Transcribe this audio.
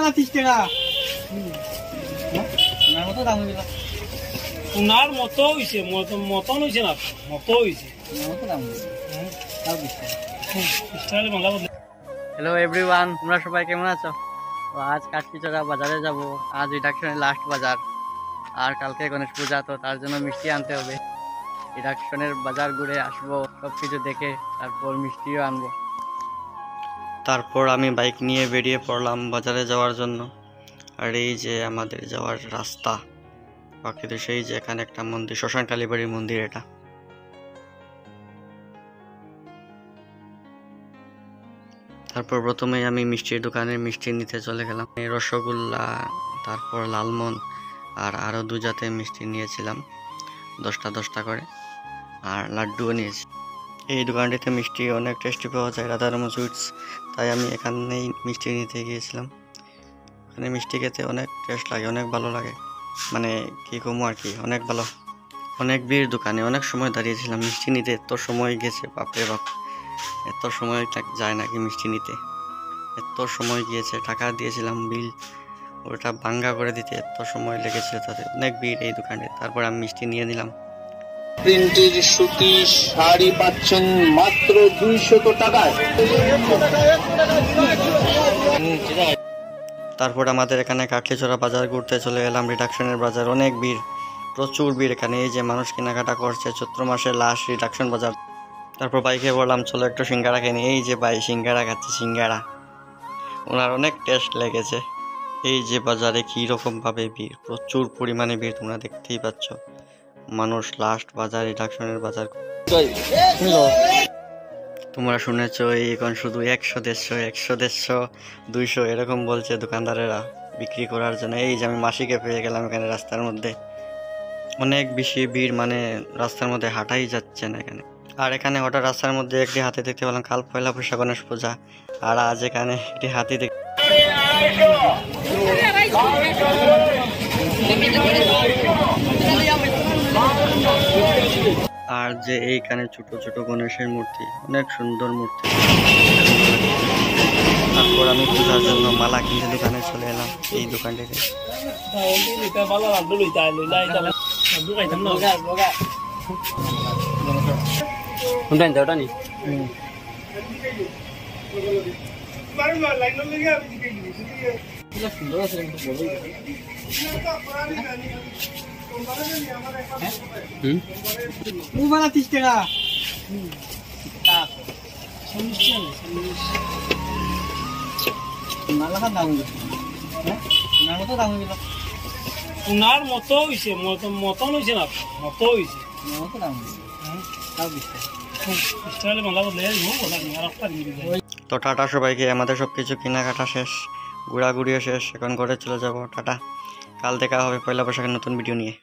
না 30 টাকা না মতো দাম হইলো উনার মতো হইছে মতন হইছে না মতো হইছে মতো দাম হইলো তাও 20 টাকা স্টাইলে বাংলা বলে। হ্যালো এভরিওয়ান, তোমরা সবাই কেমন আছো? তো আজ কাঠকিচড়া বাজারে যাব। আজ রিডাকশনের লাস্ট বাজার, আর কালকে গণেশ পূজা, তো তার জন্য মিষ্টি আনতে হবে। রিডাকশনের বাজার ঘুরে আসবো, সব কিছু দেখে তারপর মিষ্টিও আনবো। তারপর আমি বাইক নিয়ে বেরিয়ে পড়লাম বাজারে যাওয়ার জন্য। আর এই যে আমাদের যাওয়ার রাস্তা, বাকি তো সেই যে এখানে একটা মন্দির, শ্মশান কালীবাড়ির মন্দির এটা। তারপর প্রথমেই আমি মিষ্টির দোকানে মিষ্টি নিতে চলে গেলাম। রসগোল্লা, তারপর লালমোহন আর আরও 2 জাতের মিষ্টি নিয়েছিলাম, 10টা করে, আর লাড্ডুও নিয়েছি। এই দোকানটিতে মিষ্টি অনেক টেস্টি পাওয়া যায়, রাধারমন সুইটস, তাই আমি এখানেই মিষ্টি নিতে গিয়েছিলাম। এখানে মিষ্টি খেতে অনেক টেস্ট লাগে, অনেক ভালো লাগে, মানে কি কমো আর কি, অনেক ভালো। অনেক ভিড় দোকানে, অনেক সময় দাঁড়িয়েছিলাম মিষ্টি নিতে, এত সময় গেছে, বাপরে বাপ, এত সময় যায় নাকি মিষ্টি নিতে, এত সময় গিয়েছে। টাকা দিয়েছিলাম বিল, ওটা ভাঙ্গা করে দিতে এত সময় লেগেছিল, তাতে অনেক ভিড় এই দোকানে। তারপর আমি মিষ্টি নিয়ে নিলাম। প্রিন্টের সুতি শাড়ি পাচ্ছেন মাত্র 200 টাকায়। তারপর আমাদের এখানে কাঠলিছড়া বাজার ঘুরতে চলে এলাম। রিডাকশনের বাজার, অনেক ভিড়, প্রচুর ভিড় এখানে। এই যে মানুষ কেনাকাটা করছে, চৈত্র মাসের লাস্ট রিডাকশন বাজার। তারপর বাইকে বললাম চলো একটু সিঙ্গারা খেয়ে নিই। এই যে ভাই সিঙ্গারা খাচ্ছে, সিঙ্গারা ওনার অনেক টেস্ট লেগেছে। এই যে বাজারে কীরকমভাবে ভিড়, প্রচুর পরিমাণে ভিড়, তোমরা দেখতেই পাচ্ছ। মানুষ লাস্ট বাজার, রিডাকশনের বাজার। তোমরা শুনেছো এখন শুধু 100, 200 এরকম বলছে দোকানদারেরা বিক্রি করার জন্য। এই যে আমি মাসিকে পেয়ে গেলাম এখানে রাস্তার মধ্যে, অনেক বেশি ভিড়, মানে রাস্তার মধ্যে হাঁটাই যাচ্ছে না এখানে। আর এখানে হঠাৎ রাস্তার মধ্যে একটি হাতি দেখতে পেলাম, কাল পয়লা বৈশাখ গণেশ পূজা, আর আজ এখানে একটি হাতি আর যে এইখানে ছোট ছোট গণেশের মূর্তি, অনেক সুন্দর মূর্তি। তারপর আমি পূজার জন্য মালা কিনতে দোকানে চলে এলাম, এই দোকানটিতে। সুন্দর আছে মালা 30 টাকা মালা দাম মতো দাম হইল। উনার মতো হইছে মতন হইছে না মতো হইছে মতো দাম তাও 20 টাকা স্টাইলে বাংলা বলে। তো টাটা সবাইকে, আমাদের সবকিছু কেনাকাটা শেষ, ঘোরাঘুরিও শেষ, এখন ঘরে চলে যাব। টাটা, কাল দেখা হবে পয়লা বৈশাখের নতুন ভিডিও নিয়ে।